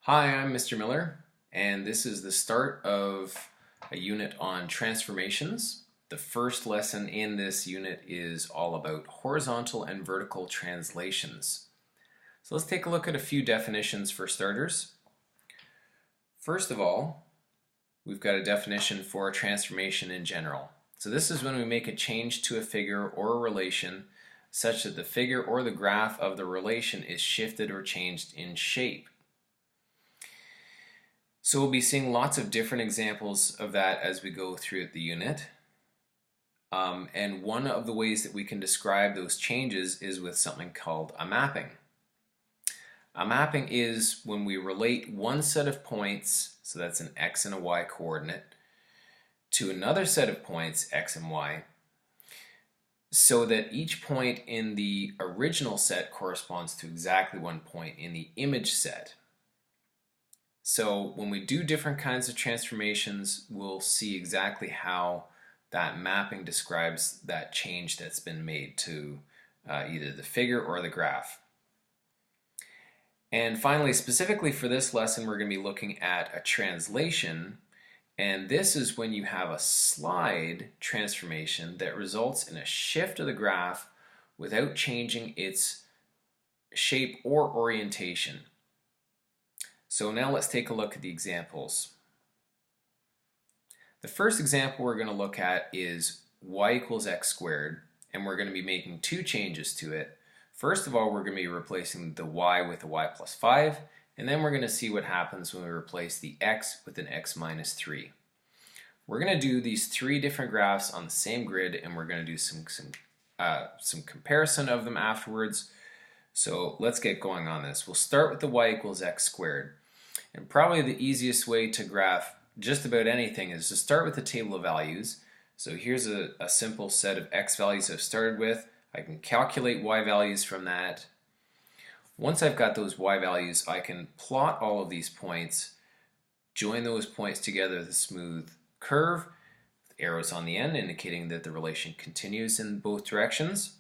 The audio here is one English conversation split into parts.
Hi, I'm Mr. Miller, and this is the start of a unit on transformations. The first lesson in this unit is all about horizontal and vertical translations. So let's take a look at a few definitions for starters. First of all, we've got a definition for a transformation in general. So this is when we make a change to a figure or a relation such that the figure or the graph of the relation is shifted or changed in shape. So we'll be seeing lots of different examples of that as we go through the unit. And one of the ways that we can describe those changes is with something called a mapping. A mapping is when we relate one set of points, so that's an x and a y coordinate, to another set of points, x and y, so that each point in the original set corresponds to exactly one point in the image set. So when we do different kinds of transformations, we'll see exactly how that mapping describes that change that's been made to either the figure or the graph. And finally, specifically for this lesson, we're going to be looking at a translation. And this is when you have a slide transformation that results in a shift of the graph without changing its shape or orientation. So now let's take a look at the examples. The first example we're going to look at is y equals x squared, and we're going to be making two changes to it. First of all, we're going to be replacing the y with a y plus 5, and then we're going to see what happens when we replace the x with an x minus 3. We're going to do these three different graphs on the same grid, and we're going to do some comparison of them afterwards. So let's get going on this. We'll start with the y equals x squared. And probably the easiest way to graph just about anything is to start with the table of values. So here's a simple set of x values I've started with. I can calculate y values from that. Once I've got those y values, I can plot all of these points, join those points together with a smooth curve, with arrows on the end indicating that the relation continues in both directions.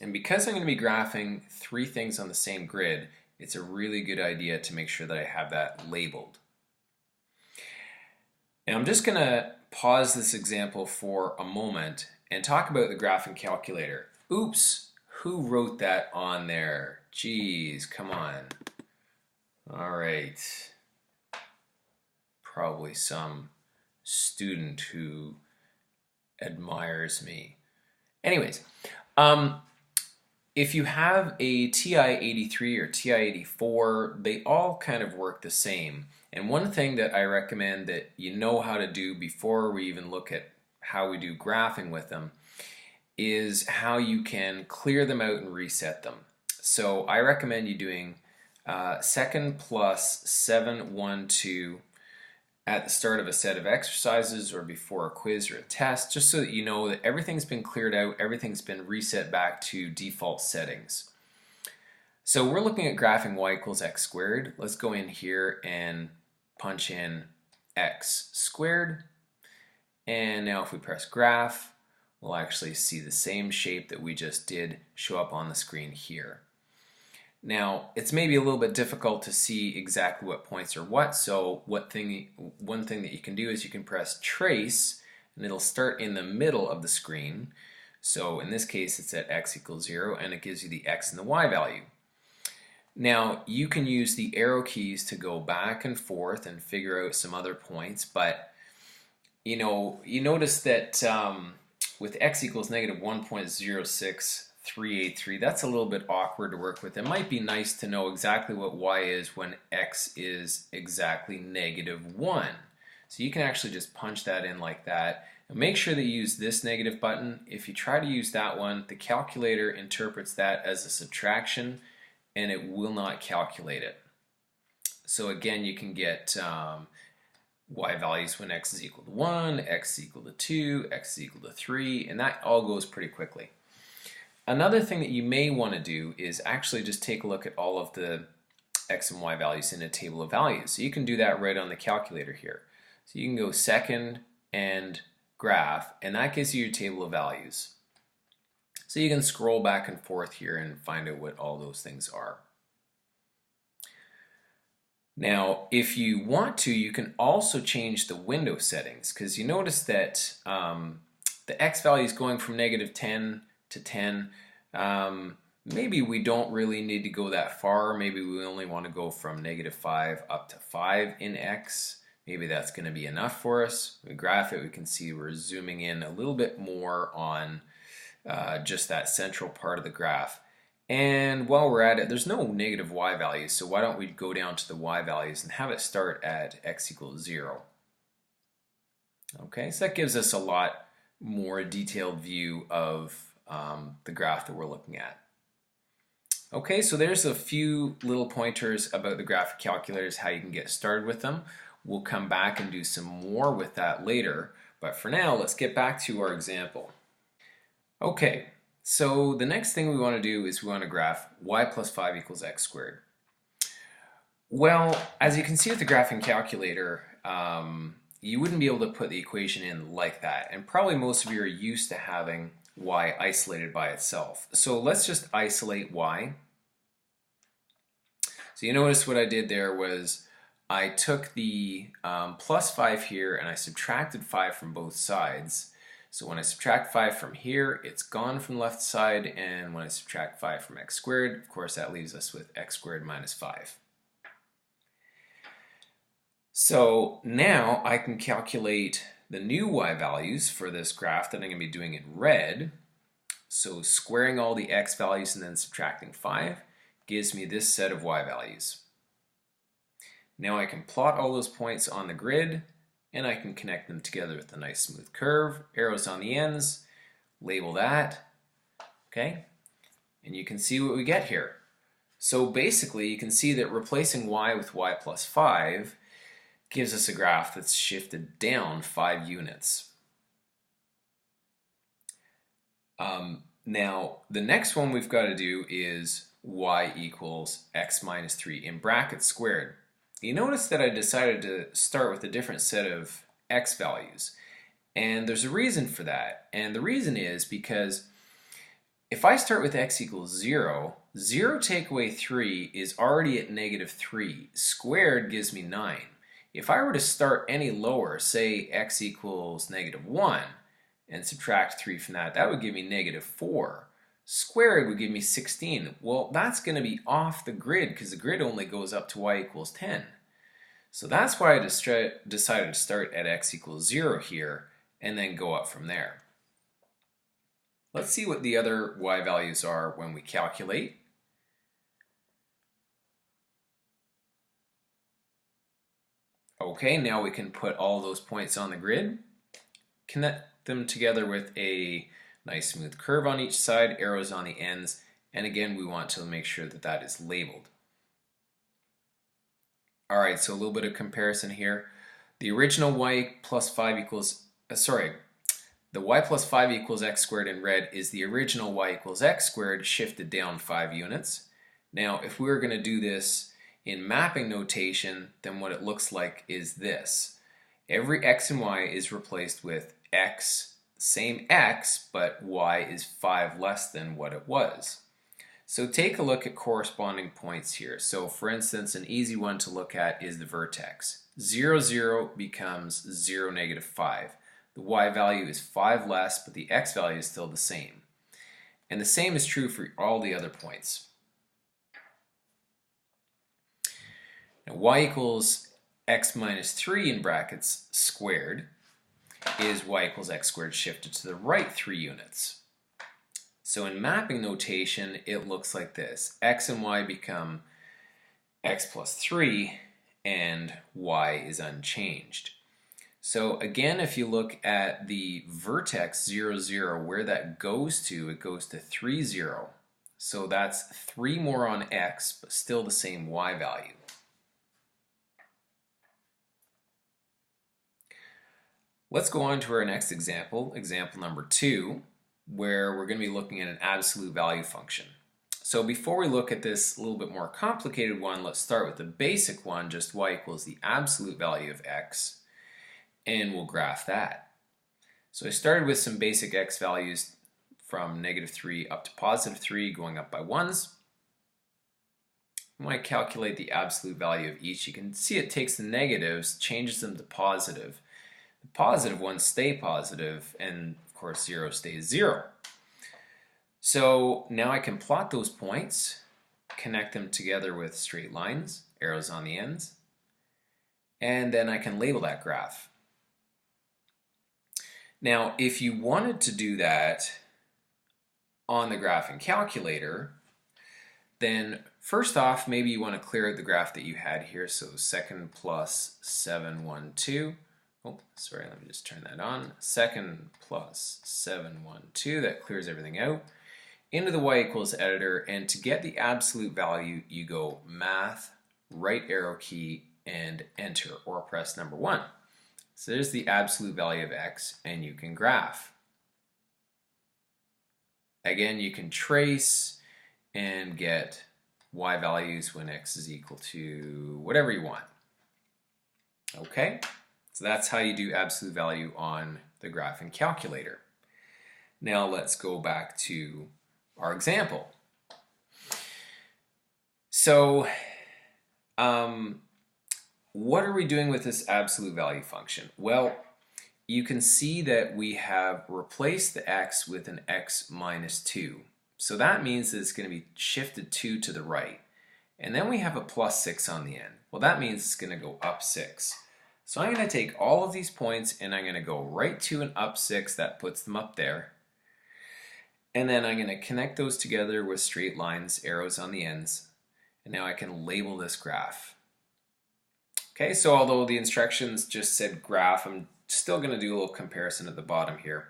And because I'm going to be graphing three things on the same grid, it's a really good idea to make sure that I have that labeled. And I'm just going to pause this example for a moment and talk about the graphing calculator. Oops, who wrote that on there? Geez, come on. All right. Probably some student who admires me. Anyways, if you have a TI-83 or TI-84, they all kind of work the same. And one thing that I recommend that you know how to do before we even look at how we do graphing with them is how you can clear them out and reset them. So I recommend you doing second plus 7, 1, 2 at the start of a set of exercises or before a quiz or a test, just so that you know that everything's been cleared out, everything's been reset back to default settings. So we're looking at graphing y equals x squared. Let's go in here and punch in x squared. And now if we press graph, we'll actually see the same shape that we just did show up on the screen here. Now, it's maybe a little bit difficult to see exactly what points are what, so one thing that you can do is you can press trace, and it'll start in the middle of the screen. So in this case, it's at x equals 0, and it gives you the x and the y value. Now, you can use the arrow keys to go back and forth and figure out some other points, but you notice that with x equals negative 1.06383, that's a little bit awkward to work with. It might be nice to know exactly what y is when x is exactly negative 1. So you can actually just punch that in like that. And make sure that you use this negative button. If you try to use that one, the calculator interprets that as a subtraction and it will not calculate it. So again, you can get y values when x is equal to 1, x is equal to 2, x is equal to 3, and that all goes pretty quickly. Another thing that you may want to do is actually just take a look at all of the x and y values in a table of values. So you can do that right on the calculator here. So you can go second and graph, and that gives you your table of values. So you can scroll back and forth here and find out what all those things are. Now, if you want to, you can also change the window settings because you notice that the x value is going from -10 to 10. Maybe we don't really need to go that far. Maybe we only want to go from -5 up to 5 in x. Maybe that's going to be enough for us. We graph it, we can see we're zooming in a little bit more on just that central part of the graph. And while we're at it, there's no negative y values, so why don't we go down to the y values and have it start at x equals 0. Okay, so that gives us a lot more detailed view of the graph that we're looking at. Okay, so there's a few little pointers about the graphic calculators, how you can get started with them. We'll come back and do some more with that later, but for now, let's get back to our example. Okay, so the next thing we want to do is we want to graph y plus 5 equals x squared. Well, as you can see with the graphing calculator, you wouldn't be able to put the equation in like that, and probably most of you are used to having y isolated by itself. So let's just isolate y. So you notice what I did there was I took the plus 5 here and I subtracted 5 from both sides. So when I subtract 5 from here, it's gone from the left side, and when I subtract 5 from x squared, of course that leaves us with x squared minus 5. So now I can calculate the new y values for this graph that I'm going to be doing in red. So squaring all the x values and then subtracting 5 gives me this set of y values. Now I can plot all those points on the grid, and I can connect them together with a nice smooth curve, arrows on the ends, label that, okay? And you can see what we get here. So basically you can see that replacing y with y plus 5 gives us a graph that's shifted down 5 units. Now the next one we've got to do is y equals x minus 3 in brackets squared. You notice that I decided to start with a different set of x values, and there's a reason for that, and the reason is because if I start with x equals 0, 0 take away 3 is already at -3. Squared gives me 9. If I were to start any lower, say x equals -1, and subtract 3 from that, that would give me -4. Squared would give me 16. Well, that's going to be off the grid because the grid only goes up to y equals 10. So that's why I decided to start at x equals 0 here and then go up from there. Let's see what the other y values are when we calculate. Okay, now we can put all those points on the grid, connect them together with a nice smooth curve on each side, arrows on the ends, and again we want to make sure that that is labeled. Alright, so a little bit of comparison here. The original y plus 5 equals, the y plus 5 equals x squared in red is the original y equals x squared shifted down 5 units. Now if we were going to do this in mapping notation, then what it looks like is this. Every x and y is replaced with x, same x, but y is 5 less than what it was. So take a look at corresponding points here. So for instance, an easy one to look at is the vertex. 0, 0 becomes 0, -5. The y value is 5 less, but the x value is still the same. And the same is true for all the other points. Now y equals x minus 3 in brackets squared is y equals x squared shifted to the right 3 units. So in mapping notation, it looks like this. X and y become x plus 3, and y is unchanged. So again, if you look at the vertex 0, 0, where that goes to, it goes to 3, 0. So that's 3 more on x, but still the same y value. Let's go on to our next example, example number 2, where we're going to be looking at an absolute value function. So before we look at this little bit more complicated one, let's start with the basic one, just y equals the absolute value of x, and we'll graph that. So I started with some basic x values from -3 up to +3, going up by 1s. When I calculate the absolute value of each, you can see it takes the negatives, changes them to positive. The positive ones stay positive, and of course 0 stays 0. So now I can plot those points, connect them together with straight lines, arrows on the ends, and then I can label that graph. Now, if you wanted to do that on the graphing calculator, then first off, maybe you want to clear out the graph that you had here. So second plus 7, 1, 2. Oh, sorry, let me just turn that on. Second plus 7, 1, 2. That clears everything out. Into the y equals editor, and to get the absolute value, you go Math, right arrow key, and enter, or press number 1. So there's the absolute value of x, and you can graph. Again, you can trace and get y values when x is equal to whatever you want. Okay, so that's how you do absolute value on the graphing calculator. Now let's go back to our example. So what are we doing with this absolute value function? Well, you can see that we have replaced the x with an x minus 2. So that means that it's going to be shifted 2 to the right. And then we have a plus 6 on the end. Well, that means it's going to go up 6. So I'm going to take all of these points and I'm going to go right to an up 6. That puts them up there. And then I'm going to connect those together with straight lines, arrows on the ends. And now I can label this graph. Okay, so although the instructions just said graph, I'm still going to do a little comparison at the bottom here.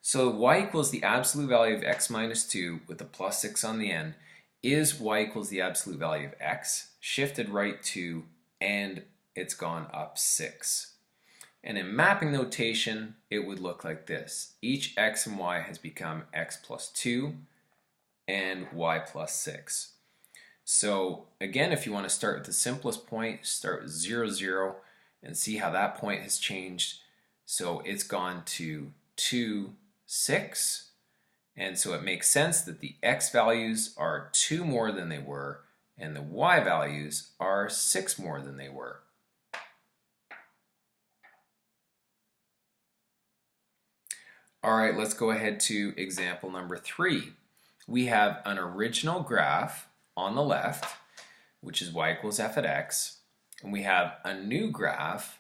So y equals the absolute value of x minus 2 with a plus 6 on the end is y equals the absolute value of x, shifted right to, and it's gone up 6. And in mapping notation, it would look like this. Each x and y has become x plus 2 and y plus 6. So again, if you want to start with the simplest point, start with 0, 0, and see how that point has changed. So it's gone to 2, 6, and so it makes sense that the x values are 2 more than they were, and the y values are 6 more than they were. All right, let's go ahead to example number 3. We have an original graph on the left, which is y equals f at x, and we have a new graph,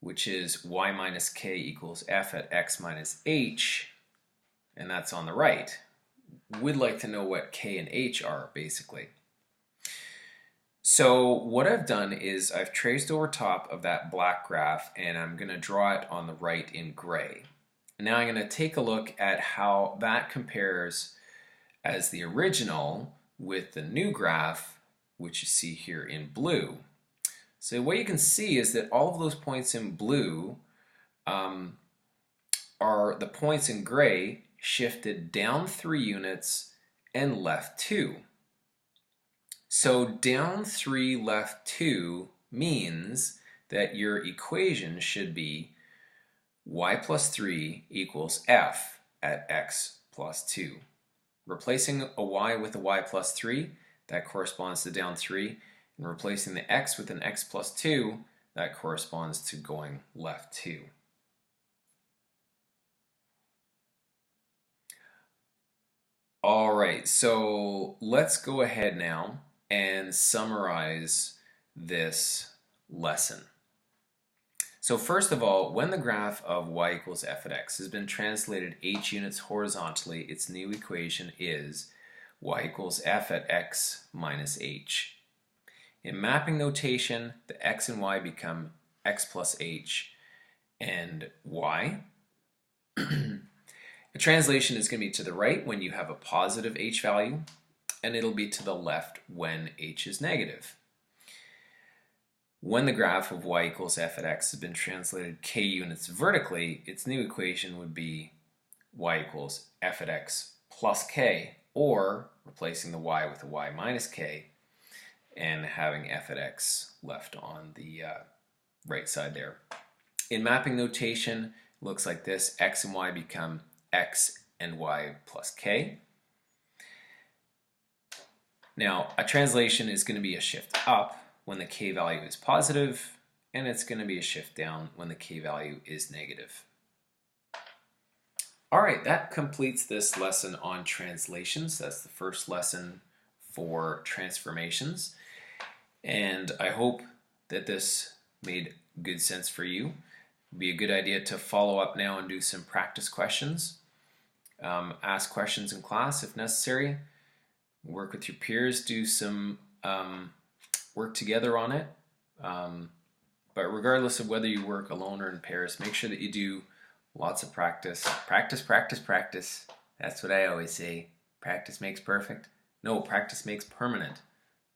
which is y minus k equals f at x minus h, and that's on the right. We'd like to know what k and h are, basically. So what I've done is I've traced over top of that black graph, and I'm going to draw it on the right in gray. Now I'm going to take a look at how that compares as the original with the new graph, which you see here in blue. So what you can see is that all of those points in blue are the points in gray shifted down 3 units and left 2. So down 3, left 2 means that your equation should be y plus 3 equals f at x plus 2. Replacing a y with a y plus 3, that corresponds to down 3, and replacing the x with an x plus 2, that corresponds to going left 2. All right, so let's go ahead now and summarize this lesson. So first of all, when the graph of y equals f at x has been translated h units horizontally, its new equation is y equals f at x minus h. In mapping notation, the x and y become x plus h and y. The translation is going to be to the right when you have a positive h value, and it'll be to the left when h is negative. When the graph of y equals f at x has been translated k units vertically, its new equation would be y equals f at x plus k, or replacing the y with a y minus k and having f at x left on the right side there. In mapping notation, it looks like this. X and y become x and y plus k. Now, a translation is going to be a shift up when the k value is positive, and it's going to be a shift down when the k value is negative. All right, that completes this lesson on translations. That's the first lesson for transformations. And I hope that this made good sense for you. It'd be a good idea to follow up now and do some practice questions. Ask questions in class if necessary. Work with your peers, do some work together on it. But regardless of whether you work alone or in pairs, make sure that you do lots of practice. Practice, practice, practice. That's what I always say. Practice makes perfect. No, practice makes permanent.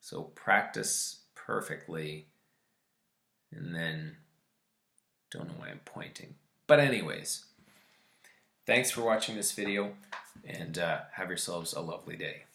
So practice perfectly. And then, don't know why I'm pointing. But anyways, thanks for watching this video, and have yourselves a lovely day.